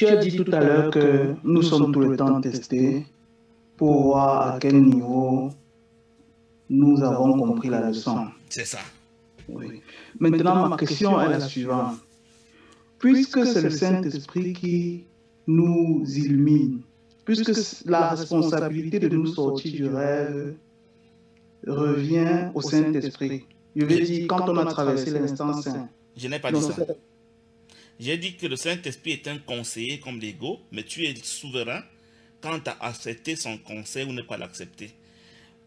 Tu as dit tout à l'heure que nous sommes tout le temps testés pour voir à quel niveau nous avons compris la leçon. C'est ça. Oui. Maintenant, ma question est la suivante. Puisque c'est le Saint-Esprit qui nous illumine, puisque la responsabilité de nous sortir du rêve revient au Saint-Esprit. Je veux dire, quand on a traversé l'instant saint. Je n'ai pas dit ça. J'ai dit que le Saint-Esprit est un conseiller comme l'ego, mais tu es souverain quant à accepter son conseil ou ne pas l'accepter.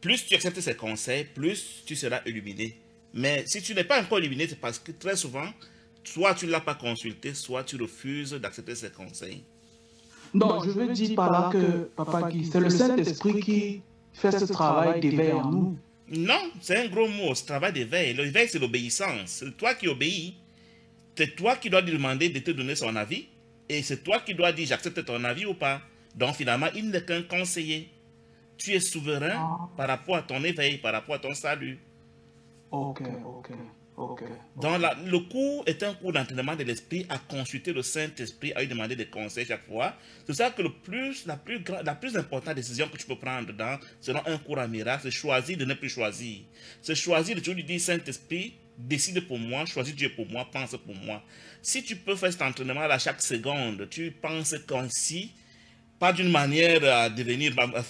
Plus tu acceptes ses conseils, plus tu seras illuminé. Mais si tu n'es pas encore illuminé, c'est parce que très souvent, soit tu ne l'as pas consulté, soit tu refuses d'accepter ses conseils. Non, je veux dire par là que, Papa Guy, c'est le Saint-Esprit qui fait ce travail d'éveil en nous. Non, c'est un gros mot, ce travail d'éveil. L'éveil, c'est l'obéissance. C'est toi qui obéis. C'est toi qui dois lui demander de te donner son avis. Et c'est toi qui dois dire j'accepte ton avis ou pas. Donc finalement, il n'est qu'un conseiller. Tu es souverain par rapport à ton éveil, par rapport à ton salut. Ok. Donc le cours est un cours d'entraînement de l'esprit à consulter le Saint-Esprit, à lui demander des conseils chaque fois. C'est ça que la plus importante décision que tu peux prendre selon un cours en miracle, c'est choisir de ne plus choisir. C'est choisir de toujours lui dire Saint-Esprit, décide pour moi, choisis Dieu pour moi, pense pour moi. Si tu peux faire cet entraînement à chaque seconde, tu penses comme si, pas d'une manière à devenir, en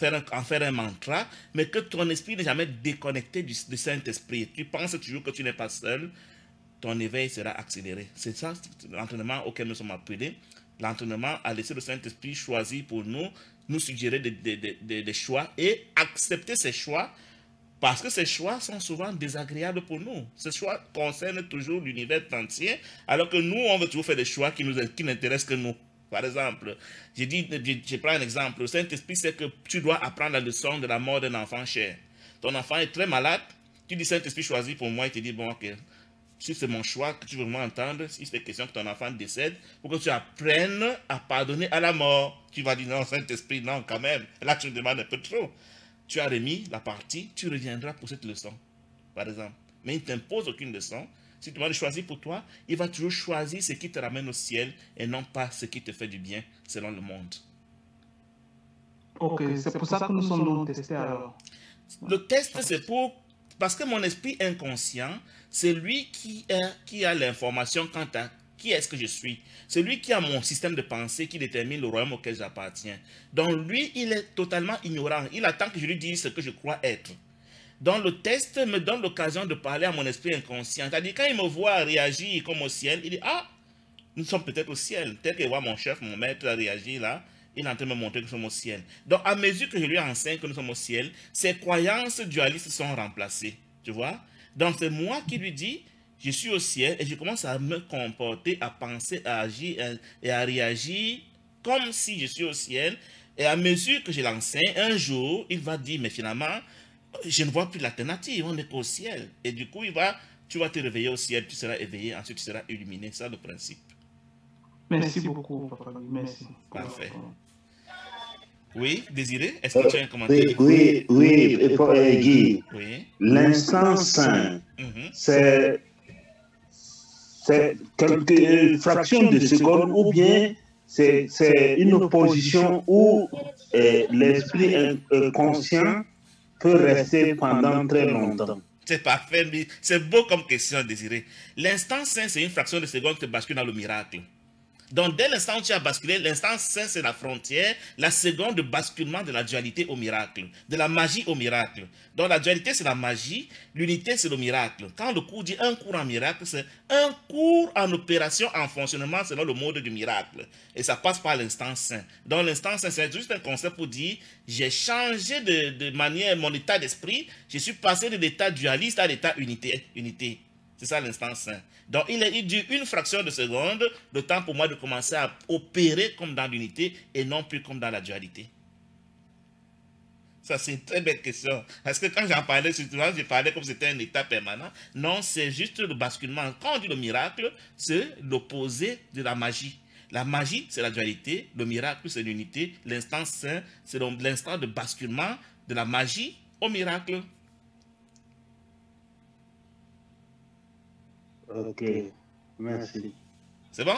faire un mantra, mais que ton esprit n'est jamais déconnecté du Saint-Esprit. Tu penses toujours que tu n'es pas seul, ton éveil sera accéléré. C'est ça l'entraînement auquel nous sommes appelés. L'entraînement à laisser le Saint-Esprit choisir pour nous suggérer des choix et accepter ces choix, parce que ces choix sont souvent désagréables pour nous. Ces choix concernent toujours l'univers entier, alors que nous, on veut toujours faire des choix qui n'intéressent que nous. Par exemple, je prends un exemple. Le Saint-Esprit sait que tu dois apprendre la leçon de la mort d'un enfant cher. Ton enfant est très malade. Tu dis Saint-Esprit choisis pour moi. Il te dit bon, ok, si c'est mon choix que tu veux vraiment entendre, si c'est question que ton enfant décède, pour que tu apprennes à pardonner à la mort. Tu vas dire non, Saint-Esprit, non, quand même. Là, tu me demandes un peu trop. Tu as remis la partie, tu reviendras pour cette leçon, par exemple. Mais il ne t'impose aucune leçon. Si tu vas le choisir pour toi, il va toujours choisir ce qui te ramène au ciel et non pas ce qui te fait du bien selon le monde. Ok, c'est pour ça que nous sommes donc testés alors. Le test, c'est parce que mon esprit inconscient, c'est lui qui a l'information quant à qui est-ce que je suis. C'est lui qui a mon système de pensée qui détermine le royaume auquel j'appartiens. Donc lui, il est totalement ignorant. Il attend que je lui dise ce que je crois être. Donc le test me donne l'occasion de parler à mon esprit inconscient. C'est-à-dire quand il me voit réagir comme au ciel, il dit « Ah, nous sommes peut-être au ciel. » Tel qu'il voit mon chef, mon maître réagir là, il est en train de me montrer que nous sommes au ciel. Donc à mesure que je lui enseigne que nous sommes au ciel, ses croyances dualistes sont remplacées. Tu vois? Donc c'est moi qui lui dis « Je suis au ciel » et je commence à me comporter, à penser, à agir et à réagir comme si je suis au ciel. Et à mesure que je l'enseigne, un jour, il va dire « Mais finalement, je ne vois plus l'alternative, on n'est qu'au ciel. » Et du coup, tu vas te réveiller au ciel, tu seras éveillé, ensuite tu seras illuminé. C'est ça le principe. Merci beaucoup, Papa. Merci. Parfait. Oui, Désiré, est-ce que tu as un commentaire? Oui, Guy. Oui. L'instant saint, c'est quelques fractions de secondes ou bien c'est une position où l'esprit conscient peut rester pendant très longtemps. C'est parfait, mais c'est beau comme question, Désiré. L'instant saint, c'est une fraction de seconde qui bascule dans le miracle. Donc, dès l'instant où tu as basculé, l'instant saint, c'est la frontière, la seconde de basculement de la dualité au miracle, de la magie au miracle. Donc, la dualité, c'est la magie, l'unité, c'est le miracle. Quand le cours dit un cours en miracle, c'est un cours en opération, en fonctionnement selon le mode du miracle. Et ça passe par l'instant saint. Donc, l'instant saint, c'est juste un concept pour dire, j'ai changé de manière mon état d'esprit, je suis passé de l'état dualiste à l'état unité. C'est ça l'instant saint. Donc, il dure une fraction de seconde, le temps pour moi de commencer à opérer comme dans l'unité et non plus comme dans la dualité. Ça, c'est une très belle question. Parce que quand j'en parlais, je parlais comme si c'était un état permanent. Non, c'est juste le basculement. Quand on dit le miracle, c'est l'opposé de la magie. La magie, c'est la dualité. Le miracle, c'est l'unité. L'instant saint, c'est l'instant de basculement de la magie au miracle. Ok, merci. C'est bon?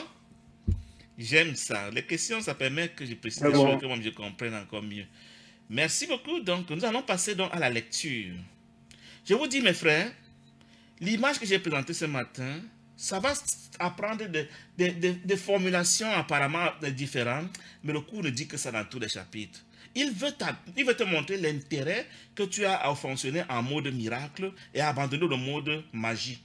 J'aime ça. Les questions, ça permet que je précise Ah les bon. choses, que moi je comprenne encore mieux. Merci beaucoup. Donc, nous allons passer donc à la lecture. Je vous dis, mes frères, l'image que j'ai présentée ce matin, ça va apprendre des formulations apparemment différentes, mais le cours ne dit que ça dans tous les chapitres. Il veut te montrer l'intérêt que tu as à fonctionner en mode miracle et à abandonner le mode magie.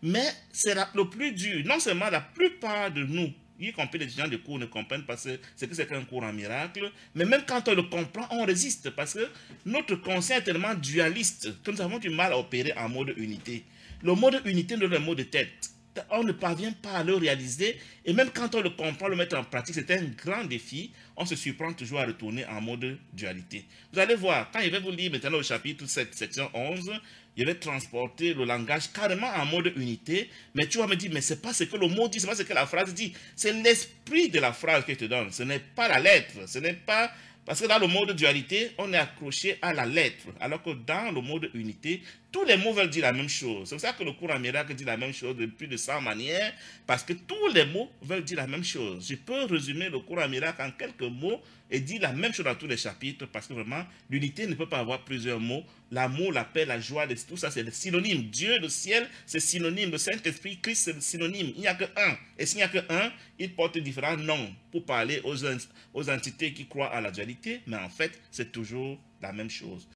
Mais c'est le plus dur. Non seulement la plupart de nous, y compris les étudiants de cours, ne comprennent pas ce que c'est qu'un cours en miracle, mais même quand on le comprend, on résiste parce que notre conscient est tellement dualiste que nous avons du mal à opérer en mode unité. Le mode unité n'est le mode de tête. On ne parvient pas à le réaliser et même quand on le comprend, le mettre en pratique, c'est un grand défi. On se surprend toujours à retourner en mode dualité. Vous allez voir, quand je vais vous lire maintenant au chapitre 7, section 11, je vais transporter le langage carrément en mode unité, mais tu vas me dire, mais c'est pas ce que le mot dit, c'est pas ce que la phrase dit, c'est l'esprit de la phrase que je te donne, ce n'est pas la lettre, ce n'est pas... Parce que dans le mode dualité, on est accroché à la lettre, alors que dans le mode unité, tous les mots veulent dire la même chose. C'est pour ça que le cours en miracle dit la même chose de plus de 100 manières, parce que tous les mots veulent dire la même chose. Je peux résumer le cours en miracle en quelques mots et dire la même chose dans tous les chapitres, parce que vraiment, l'unité ne peut pas avoir plusieurs mots. L'amour, la paix, la joie, tout ça, c'est des synonymes. Dieu, le ciel, c'est synonyme. Le Saint-Esprit, Christ, c'est synonyme. Il n'y a que un. Et s'il n'y a que un, il porte différents noms pour parler aux entités qui croient à la dualité, mais en fait, c'est toujours la même chose.